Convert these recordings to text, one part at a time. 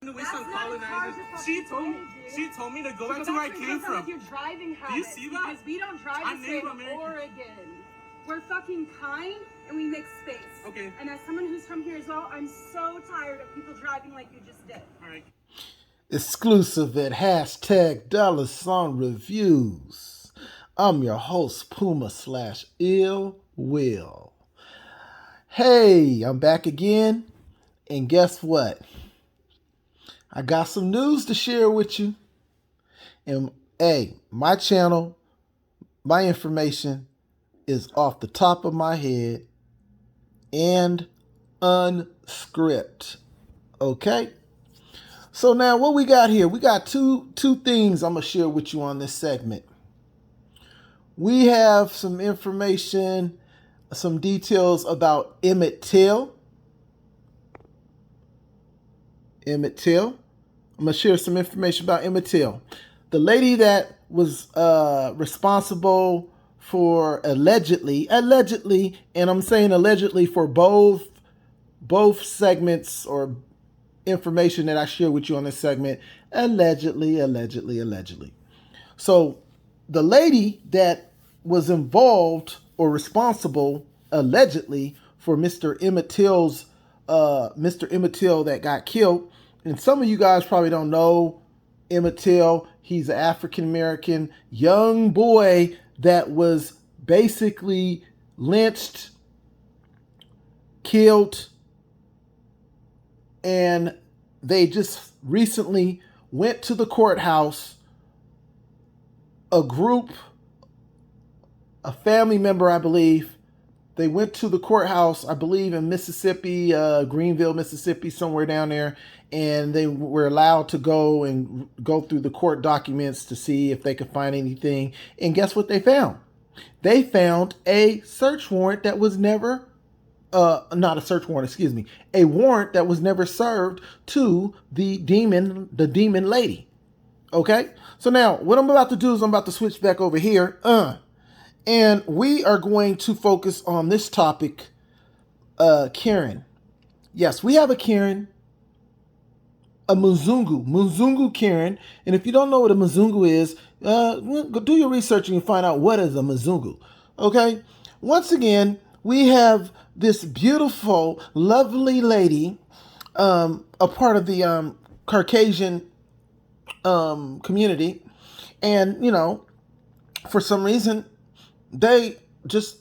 To waste on colonizers. She told me to go back to where I came from. Your driving habits, do you see that? Because we don't drive the same in Oregon. We're fucking kind and we make space. Okay. And as someone who's from here as well, I'm so tired of people driving like you just did. All right. Exclusive at hashtag $reviews. I'm your host, Puma/Ill Will. Hey, I'm back again. And guess what? I got some news to share with you. And hey, my channel, my information is off the top of my head and unscripted. Okay? So now what we got here? We got two things I'm going to share with you on this segment. We have some information, some details about Emmett Till. Emmett Till. I'm going to share some information about Emmett Till. The lady that was responsible for allegedly, and I'm saying allegedly for both segments or information that I share with you on this segment, allegedly. So the lady that was involved or responsible allegedly for Mr. Emmett Till that got killed. And some of you guys probably don't know Emmett Till. He's an African-American young boy that was basically lynched, killed, and they just recently went to the courthouse. A family member, I believe, they went to the courthouse, I believe in Mississippi, Greenville, Mississippi, somewhere down there, and they were allowed to go through the court documents to see if they could find anything. And guess what they found? They found a search warrant that was never, not a search warrant, excuse me, a warrant that was never served to the demon lady. Okay? So now, what I'm about to do is I'm about to switch back over here. And we are going to focus on this topic, Karen. Yes, we have a Karen, a Mzungu Karen. And if you don't know what a Mzungu is, go do your research and you find out what is a Mzungu. Okay? Once again, we have this beautiful, lovely lady, a part of the Caucasian community. And, you know, for some reason, they just,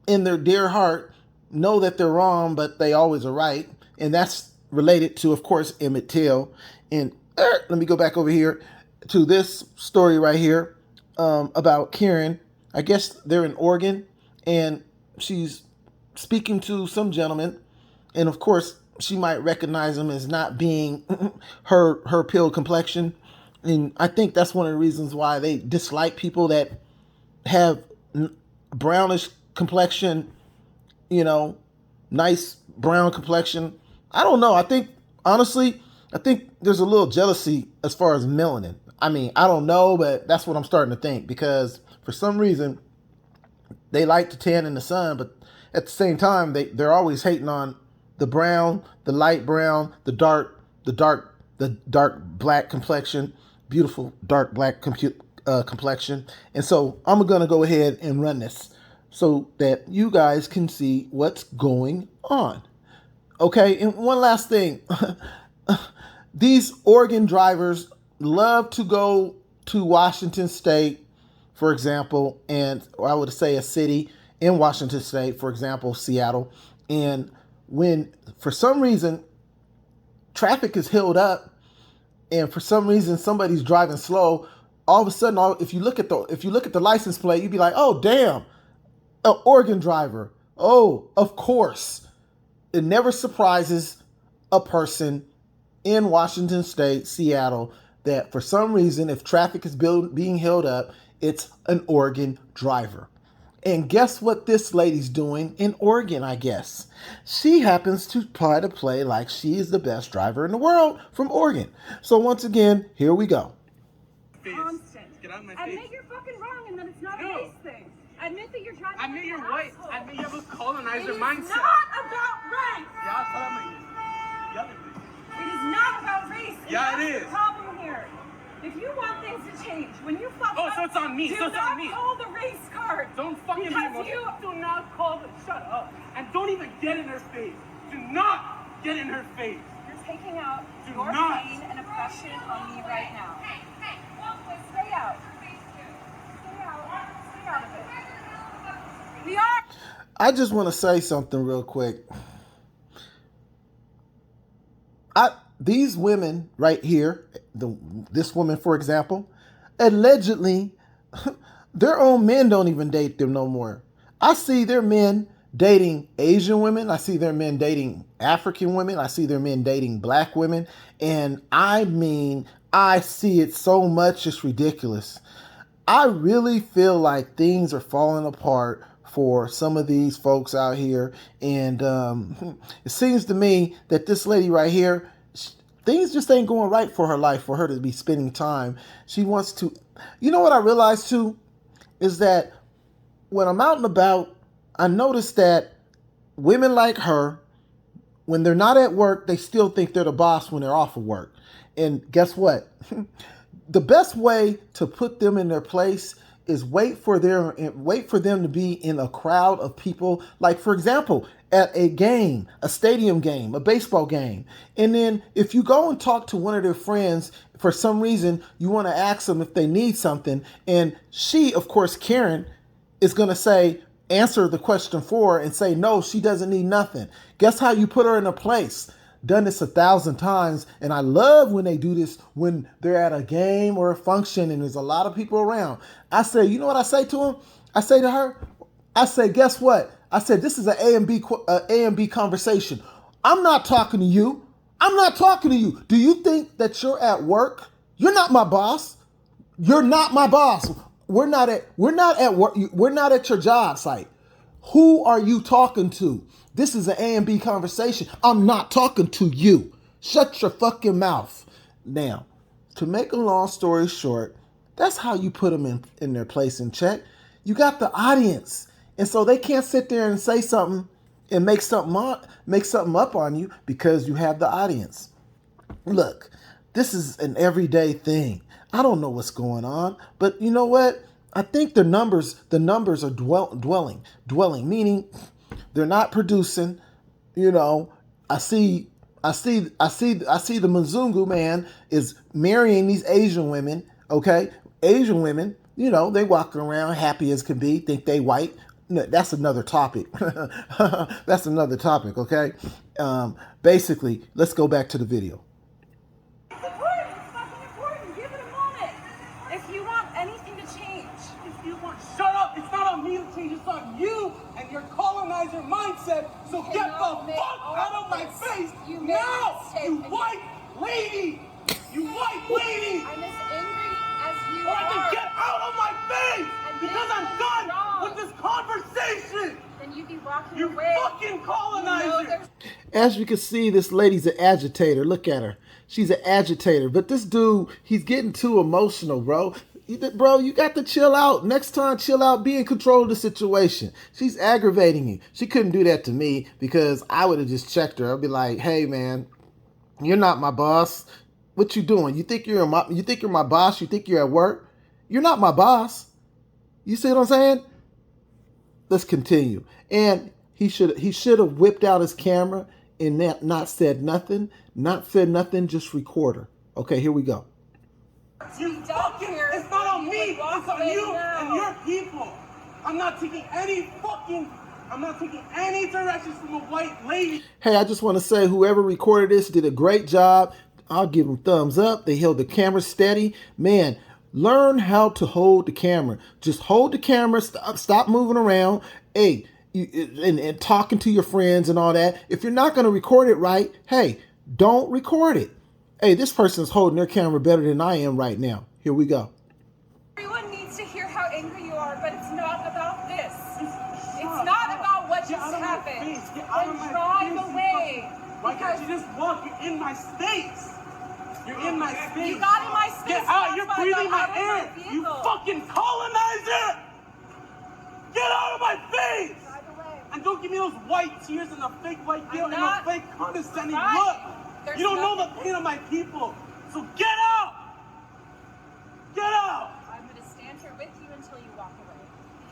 in their dear heart, know that they're wrong, but they always are right. And that's related to, of course, Emmett Till. And let me go back over here to this story right here about Karen. I guess they're in Oregon, and she's speaking to some gentleman. And, of course, she might recognize him as not being her pale complexion. And I think that's one of the reasons why they dislike people that have brownish complexion, you know, nice brown complexion. I don't know. I think, honestly, there's a little jealousy as far as melanin. I mean, I don't know, but that's what I'm starting to think, because for some reason they like to tan in the sun, but at the same time, they're always hating on the brown, the light brown, the dark black complexion, beautiful dark black complexion. And so I'm going to go ahead and run this so that you guys can see what's going on. Okay, and one last thing. These Oregon drivers love to go to Washington State, for example, and I would say a city in Washington State, for example, Seattle. And when, for some reason, traffic is held up, and for some reason somebody's driving slow, all of a sudden, if you look at the license plate, you'd be like, "Oh, damn, an Oregon driver." Oh, of course. It never surprises a person in Washington State, Seattle, that for some reason, if traffic is being held up, it's an Oregon driver. And guess what this lady's doing in Oregon, I guess? She happens to try to play like she is the best driver in the world from Oregon. So once again, here we go. Constant. Get out of my face. Admit you're fucking wrong and that it's not a race thing. Admit that you're driving Admit like you're an white. asshole. Admit you have a colonizer It is mindset. not about race. Yeah, tell me. It is not about race. Yeah, that's it is. The problem here. If you want things to change, when you fuck Oh, up, so it's on me. do So it's not on me. call the race card. Don't fucking be because emotional. Do not call the. Shut up. And don't even get in her face. Do not get in her face. You're taking out Do your not. pain and oppression on me right now. Stay out. Stay out. Stay out of it. We are. I just want to say something real quick. These women right here, this woman, for example, allegedly, their own men don't even date them no more. I see their men dating Asian women. I see their men dating African women. I see their men dating black women. And I mean, I see it so much, it's ridiculous. I really feel like things are falling apart for some of these folks out here. And it seems to me that this lady right here, things just ain't going right for her life, for her to be spending time. She wants to, you know what I realized too, is that when I'm out and about, I notice that women like her, when they're not at work, they still think they're the boss when they're off of work. And guess what? The best way to put them in their place is wait for them to be in a crowd of people. Like, for example, at a game, a stadium game, a baseball game. And then if you go and talk to one of their friends, for some reason, you want to ask them if they need something. And she, of course, Karen, is going to answer the question for her and say, no, she doesn't need nothing. Guess how you put her in a place? Done this 1,000 times. And I love when they do this when they're at a game or a function and there's a lot of people around. I say, you know what I say to them? I say to her, I say, guess what? I said, this is an A and B conversation. I'm not talking to you. I'm not talking to you. Do you think that you're at work? You're not my boss. You're not my boss. We're not at work. We're not at your job site. Who are you talking to? This is an A and B conversation. I'm not talking to you. Shut your fucking mouth. Now, to make a long story short, that's how you put them in their place in check. You got the audience. And so they can't sit there and say something and make something up on you because you have the audience. Look, this is an everyday thing. I don't know what's going on, but you know what? I think the numbers are dwelling, meaning they're not producing. You know, I see the Mzungu man is marrying these Asian women. Okay, Asian women, you know, they walk around happy as can be, think they white. No, that's another topic. That's another topic, okay? Basically, let's go back to the video. It's important. It's fucking important. Give it a moment. If you want anything to change. If you want, shut up. It's not on me to change. It's on you and your colonizer mindset. So get the fuck out of my face now, you white lady. You white lady. I'm as angry as you Or are. I can get out of my face because I'm done with this conversation. Then you'd be walking You away. fucking colonizer. As you can see, this lady's an agitator. Look at her. She's an agitator. But this dude, he's getting too emotional, bro. Bro, you got to chill out. Next time, chill out. Be in control of the situation. She's aggravating you. She couldn't do that to me because I would have just checked her. I'd be like, hey, man, you're not my boss. What you doing? You think you're my boss? You think you're at work? You're not my boss. You see what I'm saying? Let's continue. And he should have whipped out his camera and not said nothing. Not said nothing, just record her. Okay, here we go. You fucking, it's not on me, it's on you and your people. I'm not taking any directions from a white lady. Hey, I just want to say whoever recorded this did a great job. I'll give them thumbs up. They held the camera steady. Man, learn how to hold the camera. Just hold the camera. Stop moving around. Hey, and talking to your friends and all that. If you're not going to record it right, hey, don't record it. Hey, this person's holding their camera better than I am right now. Here we go. Everyone needs to hear how angry you are, but it's not about this. It's not about what just happened. And drive away. Why can't you just walk? You're in my space. You're in my space. You got in my space. Get out. You're breathing my air. You fucking colonizer. Get out of my face. And don't give me those white tears and the fake white guilt and the fake condescending look. There's You don't know the nothing. pain of my people. So get out! Get out! I'm going to stand here with you until you walk away.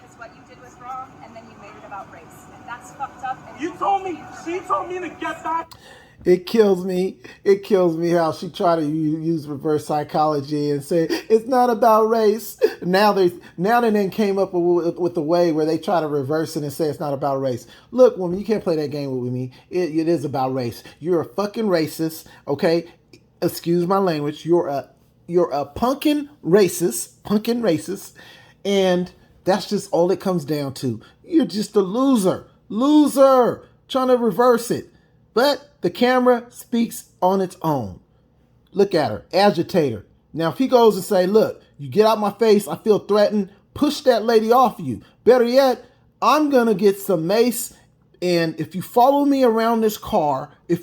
Because what you did was wrong, and then you made it about race. And that's fucked up. And You told me, she told me to get back. It kills me. It kills me how she tried to use reverse psychology and say it's not about race. Now they then came up with a way where they try to reverse it and say it's not about race. Look, woman, you can't play that game with me. It is about race. You're a fucking racist. Okay, excuse my language. You're a punkin racist, and that's just all it comes down to. You're just a loser trying to reverse it. But the camera speaks on its own. Look at her, agitator. Now, if he goes and say, look, you get out my face, I feel threatened, push that lady off of you. Better yet, I'm going to get some mace, and if you follow me around this car, I'm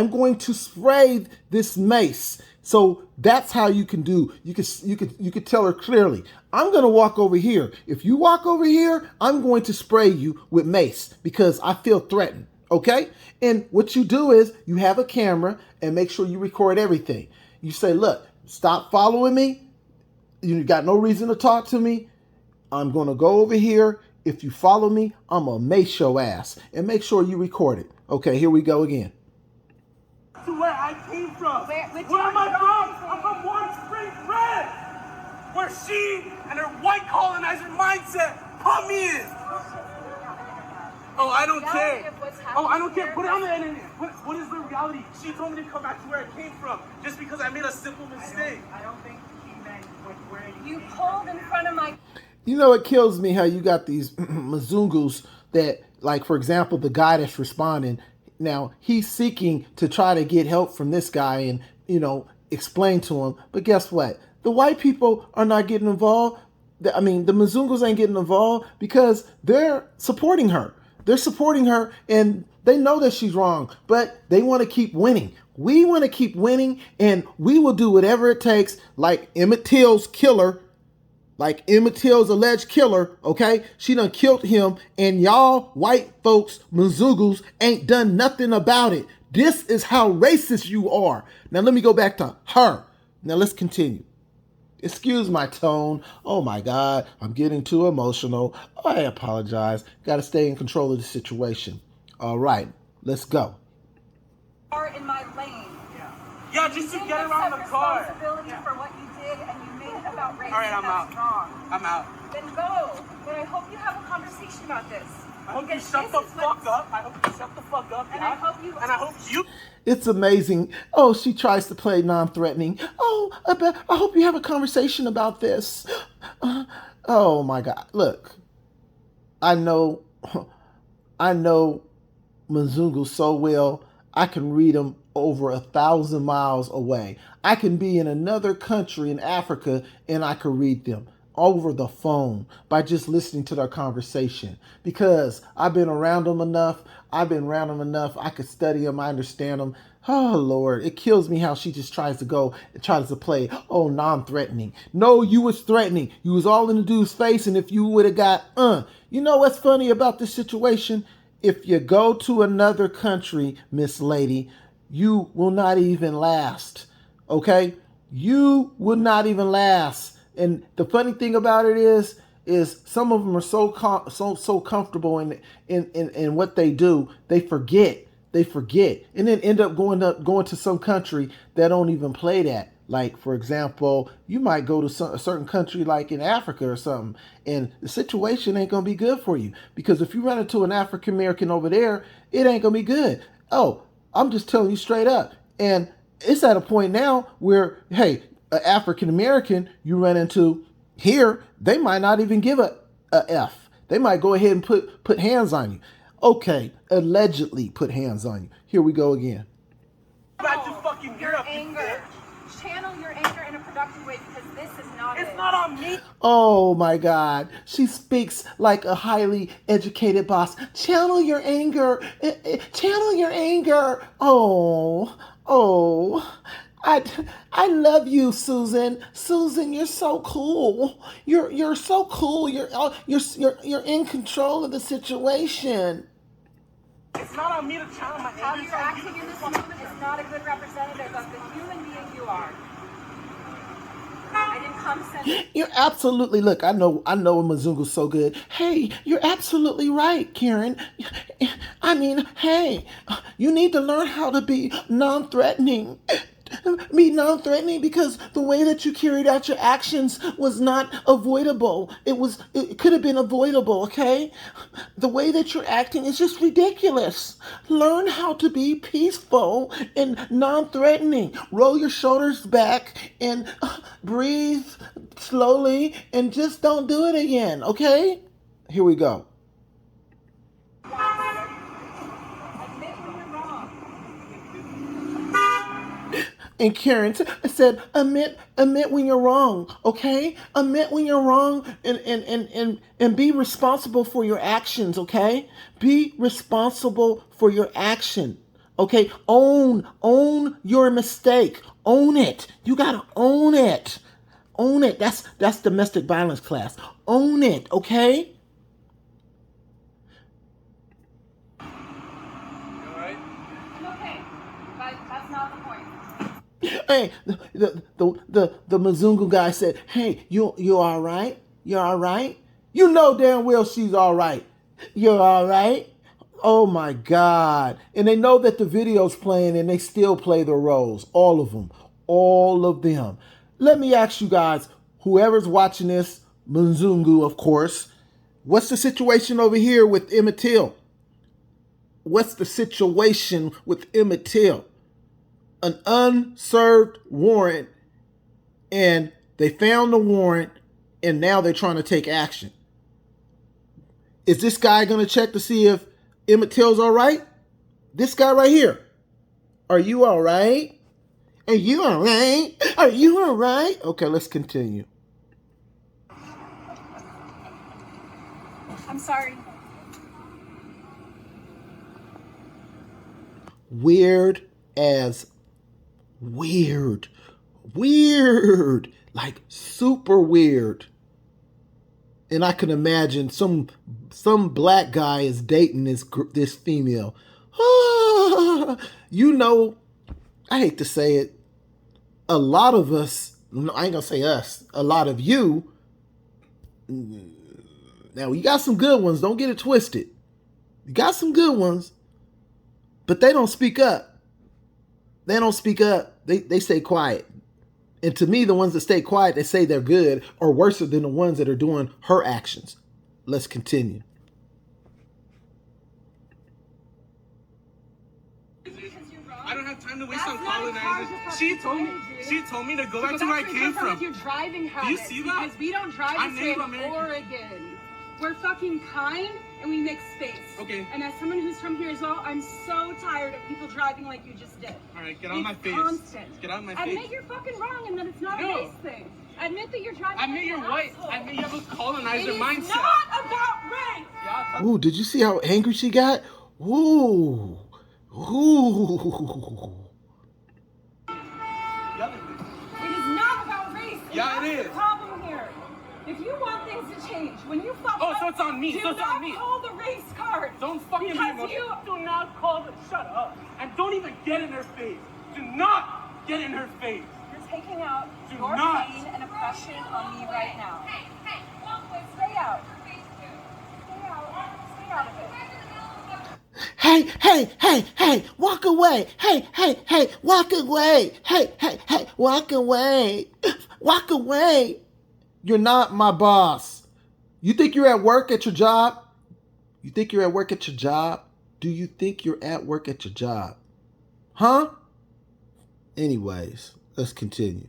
going to spray this mace. So that's how you can do. You could tell her clearly, I'm going to walk over here. If you walk over here, I'm going to spray you with mace because I feel threatened. Okay? And what you do is you have a camera and make sure you record everything. You say, look, stop following me. You got no reason to talk to me. I'm going to go over here. If you follow me, I'm going to mace your ass. And make sure you record it. Okay, here we go again. To where I came from. Where am I from? I'm from Warm Springs, France. Where she and her white colonizer mindset put me in. Oh, I don't care. Oh, I don't care. Put it on the internet. What is the reality? She told me to come back to where I came from just because I made a simple mistake. I don't think she meant where you pulled in front of my... You know, it kills me how you got these Mzungus that, like, for example, the guy that's responding, now he's seeking to try to get help from this guy and, you know, explain to him. But guess what? The white people are not getting involved. I mean, the Mzungus ain't getting involved because they're supporting her. They're supporting her and they know that she's wrong, but they want to keep winning. We want to keep winning and we will do whatever it takes, like Emmett Till's killer, like Emmett Till's alleged killer, okay? She done killed him and y'all white folks, Mzungus, ain't done nothing about it. This is how racist you are. Now let me go back to her. Now let's continue. Excuse my tone. Oh my God, I'm getting too emotional. I apologize. Got to stay in control of the situation. All right, let's go. In my lane. Yeah, just to get around the car. Responsibility for what you did, and you made it about race. All right, I'm out. Wrong. I'm out. Then go. But I hope you have a conversation about this. I hope you shut the fuck up. I hope you shut the fuck up. And I hope you. It's amazing. Oh, she tries to play non-threatening. Oh, I hope you have a conversation about this. Oh my God. Look, I know Mzungu so well. I can read them over 1,000 miles away. I can be in another country in Africa and I can read them over the phone by just listening to their conversation because I've been around them enough. I could study them. I understand them. Oh, Lord, it kills me how she just tries to play, oh, non-threatening. No, you was threatening. You was all in the dude's face, and if you would have got, You know what's funny about this situation? If you go to another country, Miss Lady, you will not even last, okay? You will not even last. And the funny thing about it is some of them are so comfortable in what they do, they forget, and then end up going to some country that don't even play that. Like, for example, you might go to a certain country like in Africa or something, and the situation ain't gonna be good for you because if you run into an African American over there, it ain't gonna be good. Oh, I'm just telling you straight up, and it's at a point now where, hey, an African American you run into here, they might not even give a F. They might go ahead and put hands on you. Okay, allegedly put hands on you. Here we go again. Back to fucking your anger. Channel your anger in a productive way because this is not It's not on me. Oh my God. She speaks like a highly educated boss. Channel your anger. Channel your anger. Oh. I love you, Susan. Susan, you're so cool. You're so cool. You're in control of the situation. It's not on me to channel my How anger. you're acting in this moment is not a good representative of the human being you are. I didn't condescend. You're absolutely, look, I know Mzungu's so good. Hey, you're absolutely right, Karen. I mean, hey, you need to learn how to be non-threatening. Be non-threatening because the way that you carried out your actions was not avoidable. It could have been avoidable, okay? The way that you're acting is just ridiculous. Learn how to be peaceful and non-threatening. Roll your shoulders back and breathe slowly and just don't do it again, okay? Here we go. And Karen said, admit when you're wrong, okay? Admit when you're wrong and be responsible for your actions, okay? Be responsible for your action, okay? Own your mistake. Own it. You gotta own it. Own it. That's domestic violence class. Own it, okay? I'm okay, but that's not the point. Hey, the Mzungu guy said, hey, you all right? You all right? You know damn well she's all right. You're all right? Oh my God. And they know that the video's playing and they still play the roles. All of them. All of them. Let me ask you guys, whoever's watching this, Mzungu, of course, what's the situation over here with Emmett Till? What's the situation with Emmett Till? An unserved warrant, and they found the warrant, and now they're trying to take action. Is this guy going to check to see if Emmett Till's all right? This guy right here. Are you all right? Are you all right? Are you all right? Okay, let's continue. I'm sorry. Weird as weird. Weird. Like super weird. And I can imagine some black guy is dating this female. You know, I hate to say it, a lot of us, I ain't gonna say us, a lot of you, now you got some good ones, don't get it twisted. You got some good ones, but they don't speak up. They don't speak up. They stay quiet. And to me, the ones that stay quiet, they say they're good, are worse than the ones that are doing her actions. Let's continue. I don't have time to waste on colonizers. She told me to go back to where I came from. Your driving habits, Do you see that? because we don't drive I'm this way Native in American. Oregon. We're fucking kind and we make space. Okay. And as someone who's from here as well, I'm so tired of people driving like you just did. All right, get out of my face. Constant. Get out of my face. Admit you're fucking wrong and that it's not No. a race thing. Admit that you're driving. Admit like you're an white. asshole. Admit you have a colonizer It is mindset. not about race. Yeah. Ooh, did you see how angry she got? Ooh. Ooh. It is not about race. And Yeah, it that's is. the problem here. If you want things to change, when you fuck Oh, up, so it's on me. do So it's not on me. call the race card. Don't fucking be Because emotional. you- Do not call the. Shut up. And don't even get in her face. Do not get in her face. You're taking out Do your not. pain and oppression on me right now. Hey, walk away. Stay out. Stay out. Stay out of it. Hey, walk away. Hey, walk away. Hey, walk away. Walk away. You're not my boss. You think you're at work at your job? You think you're at work at your job? Do you think you're at work at your job? Huh? Anyways, let's continue.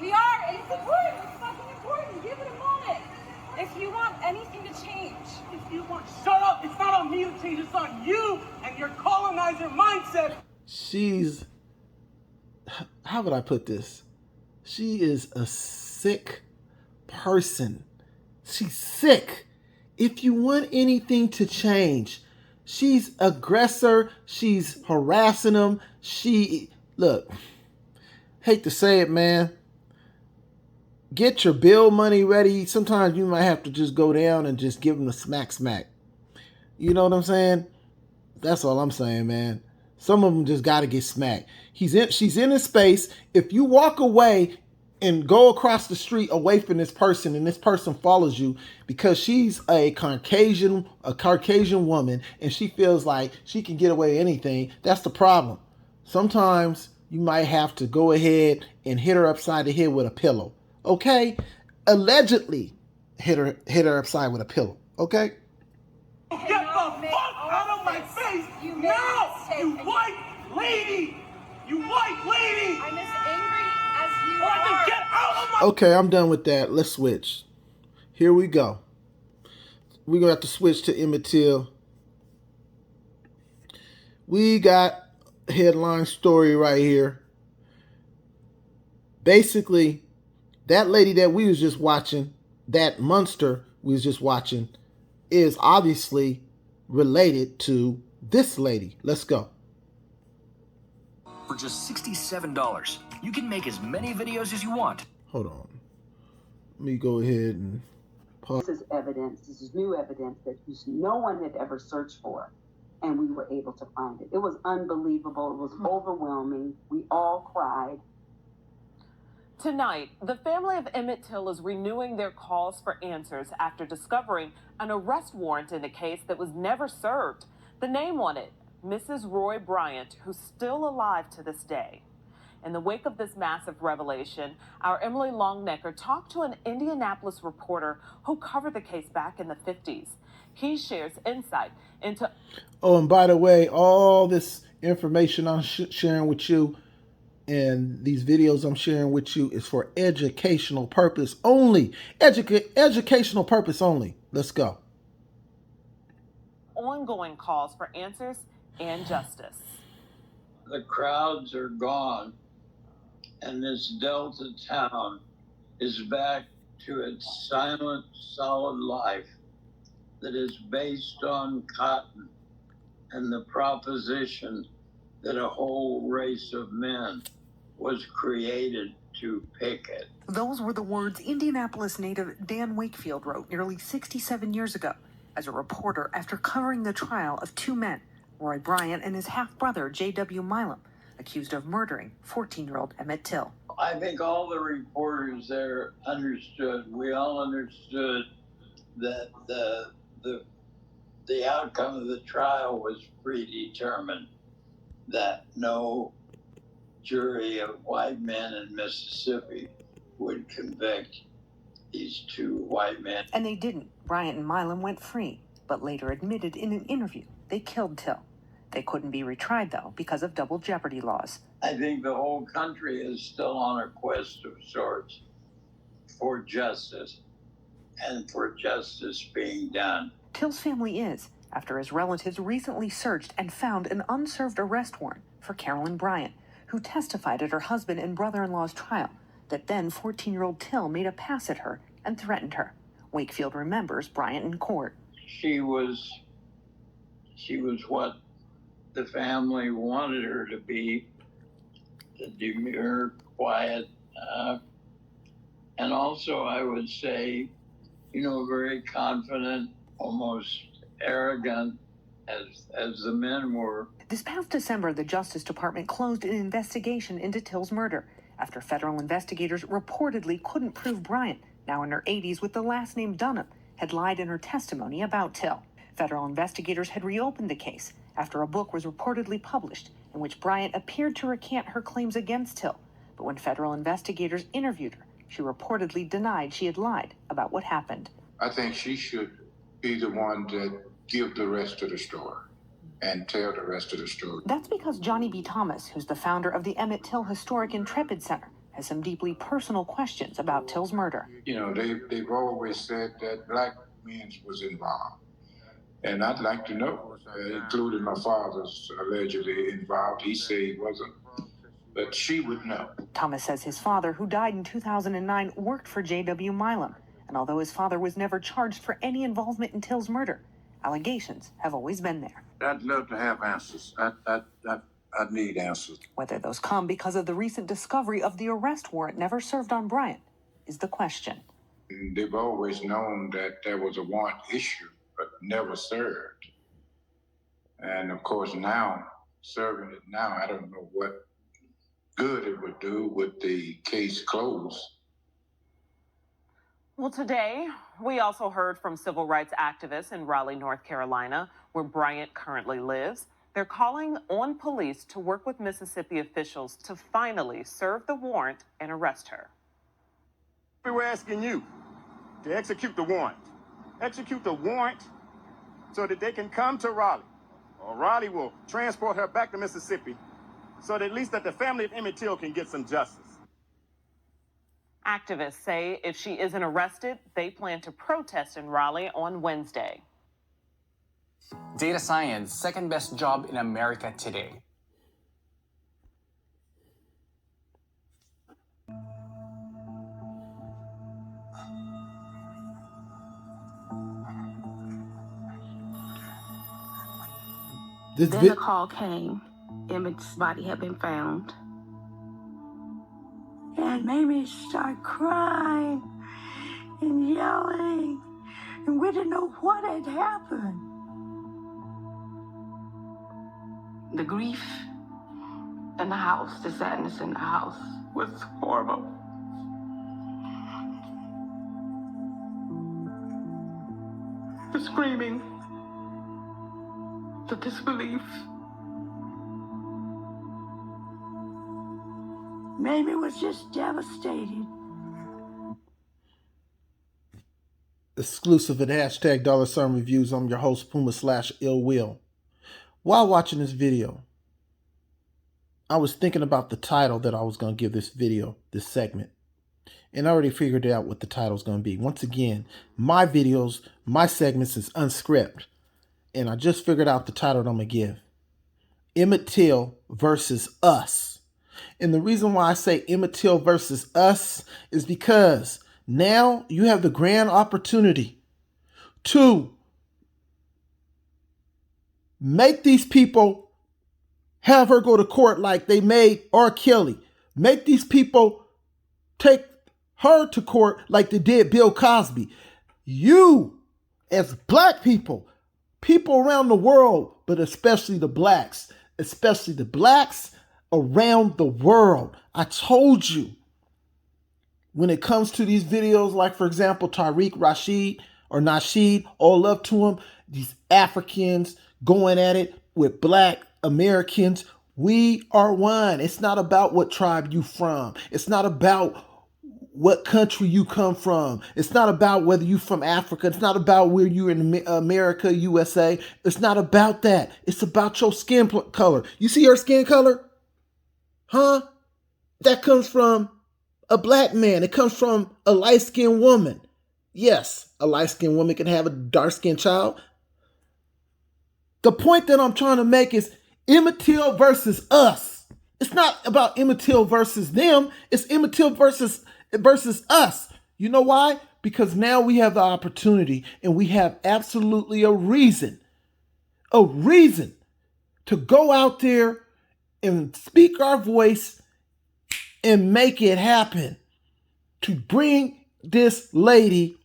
We are, and it's important. It's fucking important. Give it a moment. If you want anything to change. If you want, shut up. It's not on me to change. It's on you and your colonizer mindset. She's, how would I put this? She is a sick person. She's sick. If you want anything to change, she's aggressor. She's harassing him. Look, hate to say it, man. Get your bill money ready. Sometimes you might have to just go down and just give them a smack. You know what I'm saying? That's all I'm saying, man. Some of them just got to get smacked. She's in his space. If you walk away and go across the street away from this person, and this person follows you because she's a Caucasian woman, and she feels like she can get away with anything, that's the problem. Sometimes you might have to go ahead and hit her upside the head with a pillow. Okay? Allegedly hit her upside with a pillow. Okay? Get the fuck out of my face now, you white lady! You white lady! I'm as angry as you I can are. get out of my... Okay, I'm done with that. Let's switch. Here we go. We're going to have to switch to Emmett Till. We got a headline story right here. Basically, that lady that we was just watching, that monster we was just watching, is obviously related to this lady. Let's go. For just $67, you can make as many videos as you want. Hold on. Let me go ahead and pause. This is evidence. This is new evidence that no one had ever searched for, and we were able to find it. It was unbelievable. It was overwhelming. We all cried. Tonight, the family of Emmett Till is renewing their calls for answers after discovering an arrest warrant in a case that was never served. The name on it, Mrs. Roy Bryant, who's still alive to this day. In the wake of this massive revelation, our Emily Longnecker talked to an Indianapolis reporter who covered the case back in the 50s. He shares insight into... Oh, and by the way, all this information I'm sharing with you and these videos I'm sharing with you is for educational purpose only. Educational purpose only. Let's go. Ongoing calls for answers and justice. The crowds are gone, and this Delta town is back to its silent, solid life that is based on cotton and the proposition that a whole race of men was created to pick it. Those were the words Indianapolis native Dan Wakefield wrote nearly 67 years ago as a reporter after covering the trial of two men, Roy Bryant and his half-brother J.W. Milam, accused of murdering 14-year-old Emmett Till. I think all the reporters there understood, we all understood that the outcome of the trial was predetermined, that no jury of white men in Mississippi would convict these two white men. And they didn't. Bryant and Milam went free, but later admitted in an interview they killed Till. They couldn't be retried, though, because of double jeopardy laws. I think the whole country is still on a quest of sorts for justice and for justice being done. Till's family is, after his relatives recently searched and found an unserved arrest warrant for Carolyn Bryant, who testified at her husband and brother-in-law's trial that then 14-year-old Till made a pass at her and threatened her. Wakefield remembers Bryant in court. She was what the family wanted her to be, the demure, quiet, and also I would say, very confident, almost arrogant, as the men were. This past December, the Justice Department closed an investigation into Till's murder after federal investigators reportedly couldn't prove Bryant, now in her 80s with the last name Dunham, had lied in her testimony about Till. Federal investigators had reopened the case after a book was reportedly published in which Bryant appeared to recant her claims against Till. But when federal investigators interviewed her, she reportedly denied she had lied about what happened. I think she should be the one that give the rest of the story and tell the rest of the story. That's because Johnny B. Thomas, who's the founder of the Emmett Till Historic Intrepid Center, has some deeply personal questions about Till's murder. They've always said that black men was involved. And I'd like to know, including my father's allegedly involved. He said he wasn't, but she would know. Thomas says his father, who died in 2009, worked for J.W. Milam. And although his father was never charged for any involvement in Till's murder, allegations have always been there. I'd love to have answers. I'd need answers. Whether those come because of the recent discovery of the arrest warrant never served on Bryant is the question. They've always known that there was a warrant issued, but never served. And of course now, serving it now, I don't know what good it would do with the case closed. Well, today, we also heard from civil rights activists in Raleigh, North Carolina, where Bryant currently lives. They're calling on police to work with Mississippi officials to finally serve the warrant and arrest her. We're asking you to execute the warrant. Execute the warrant so that they can come to Raleigh. Or Raleigh will transport her back to Mississippi so that at least that the family of Emmett Till can get some justice. Activists say if she isn't arrested, they plan to protest in Raleigh on Wednesday. Data science, second best job in America today. Then the call came. Emmett's body had been found. And made me start crying and yelling. And we didn't know what had happened. The grief in the house, the sadness in the house was horrible. The screaming, the disbelief. Mamie was just devastated. Exclusive at hashtag $sign reviews. I'm your host, Puma/IllWill. While watching this video, I was thinking about the title that I was going to give this video, this segment. And I already figured out what the title is going to be. Once again, my videos, my segments is unscripted. And I just figured out the title that I'm going to give. Emmett Till versus Us. And the reason why I say Emmett Till versus Us is because now you have the grand opportunity to make these people have her go to court like they made R. Kelly. Make these people take her to court like they did Bill Cosby. You, as black people, people around the world, but especially the blacks around the world. I told you, when it comes to these videos, like for example, Tariq Rashid or Nasheed, all love to them, these Africans going at it with black Americans, we are one. It's not about what tribe you from. It's not about what country you come from. It's not about whether you from Africa. It's not about where you're in America, USA. It's not about that. It's about your skin color. You see her skin color? Huh? That comes from a black man. It comes from a light-skinned woman. Yes, a light-skinned woman can have a dark-skinned child. The point that I'm trying to make is Emmett Till versus us. It's not about Emmett Till versus them. It's Emmett Till versus us. You know why? Because now we have the opportunity and we have absolutely a reason to go out there and speak our voice and make it happen. To bring this lady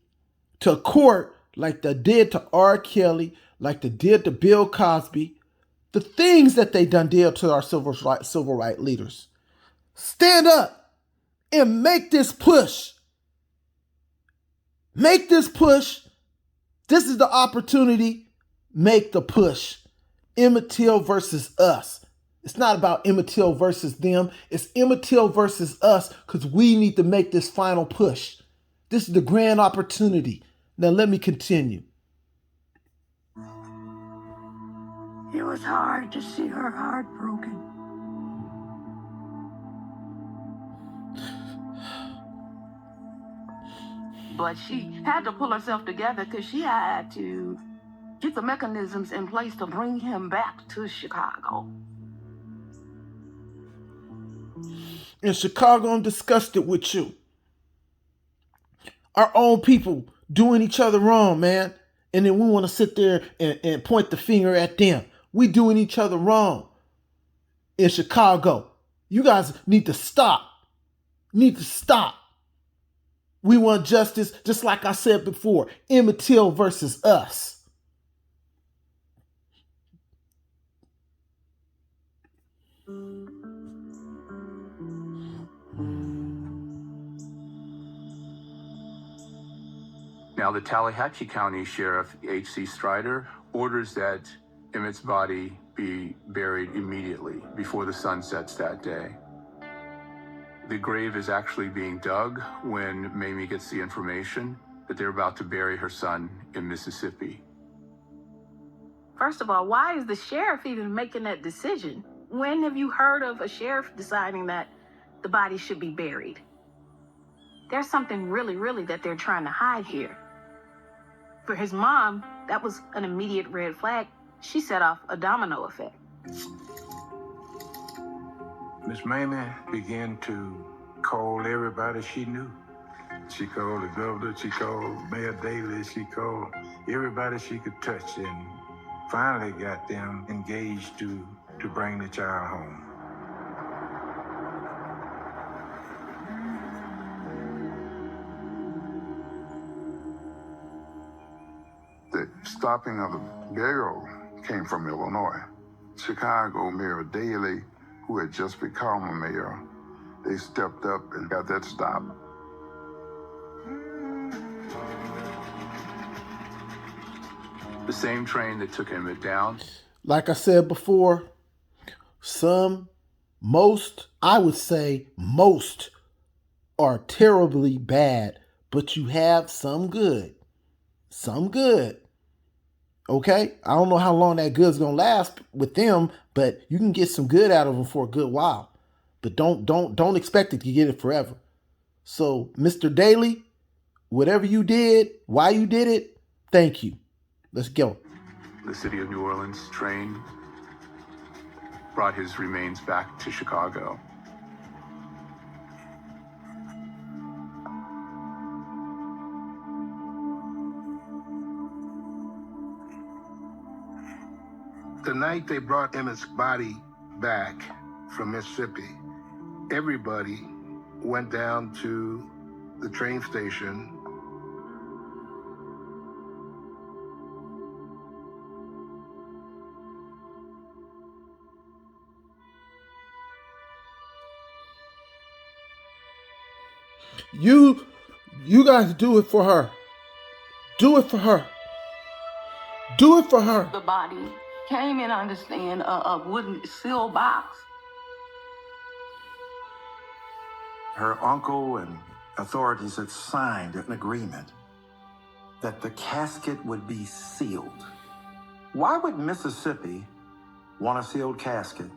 to court like they did to R. Kelly, like they did to Bill Cosby, the things that they done did to our civil rights leaders. Stand up and make this push. Make this push. This is the opportunity. Make the push. Emmett Till versus us. It's not about Emmett Till versus them. It's Emmett Till versus us because we need to make this final push. This is the grand opportunity. Now let me continue. It was hard to see her heart broken. But she had to pull herself together because she had to get the mechanisms in place to bring him back to Chicago. In Chicago, I'm disgusted with you. Our own people doing each other wrong, man. And then we want to sit there and point the finger at them. We doing each other wrong in Chicago. You guys need to stop. We want justice, just like I said before. Emmett Till versus us. Now, the Tallahatchie County Sheriff, H.C. Strider, orders that Emmett's body be buried immediately before the sun sets that day. The grave is actually being dug when Mamie gets the information that they're about to bury her son in Mississippi. First of all, why is the sheriff even making that decision? When have you heard of a sheriff deciding that the body should be buried? There's something really that they're trying to hide here. For his mom, that was an immediate red flag. She set off a domino effect. Miss Mamie began to call everybody she knew. She called the governor, she called Mayor Daley, she called everybody she could touch, and finally got them engaged to bring the child home. The stopping of the burial came from Illinois. Chicago Mayor Daley, who had just become a mayor, they stepped up and got that stopped. The same train that took Emmett down. Like I said before, I would say most are terribly bad, but you have some good. Some good. Okay? I don't know how long that good's gonna last with them, but you can get some good out of them for a good while. But don't expect it to get it forever. So, Mr. Daley, whatever you did, why you did it, thank you. Let's go. The city of New Orleans train brought his remains back to Chicago. The night they brought Emmett's body back from Mississippi, everybody went down to the train station. You guys do it for her. Do it for her. Do it for her. The body came in, understand, a wooden sealed box. Her uncle and authorities had signed an agreement that the casket would be sealed. Why would Mississippi want a sealed casket?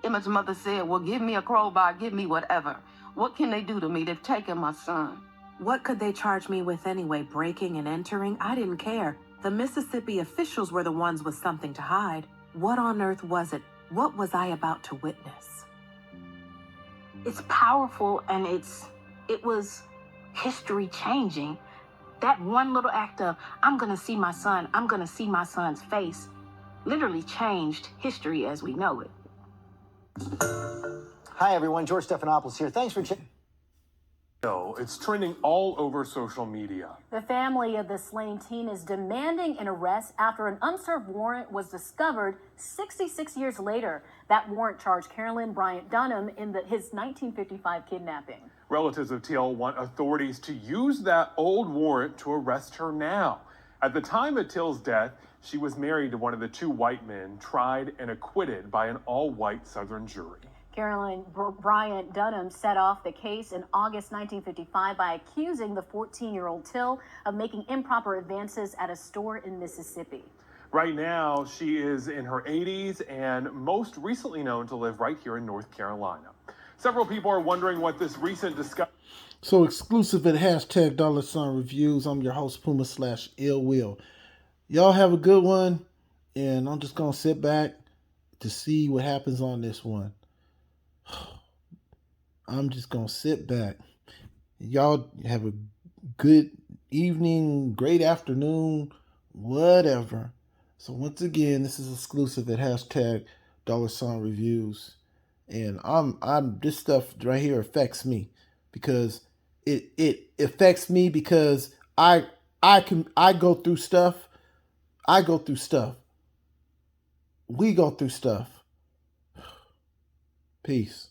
Emmett's mother said, well, give me a crowbar, give me whatever. What can they do to me? They've taken my son. What could they charge me with anyway? Breaking and entering? I didn't care. The Mississippi officials were the ones with something to hide. What on earth was it? What was I about to witness? It's powerful, and it was history changing. That one little act of, I'm going to see my son, I'm going to see my son's face, literally changed history as we know it. Hi, everyone. George Stephanopoulos here. Thanks for checking. It's trending all over social media. The family of the slain teen is demanding an arrest after an unserved warrant was discovered 66 years later. That warrant charged Carolyn Bryant Dunham in his 1955 kidnapping. Relatives of Till want authorities to use that old warrant to arrest her now. At the time of Till's death, she was married to one of the two white men tried and acquitted by an all-white Southern jury. Carolyn Bryant Dunham set off the case in August 1955 by accusing the 14-year-old Till of making improper advances at a store in Mississippi. Right now, she is in her 80s and most recently known to live right here in North Carolina. Several people are wondering what this recent discovery... So exclusive at hashtag $reviews. I'm your host, Puma/IllWill. Y'all have a good one, and I'm just going to sit back to see what happens on this one. I'm just going to sit back. Y'all have a good evening, great afternoon, whatever. So once again, this is exclusive at hashtag $reviews. And I'm this stuff right here affects me because it affects me because I go through stuff. I go through stuff. We go through stuff. Peace.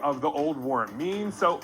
Of the old warrant means. So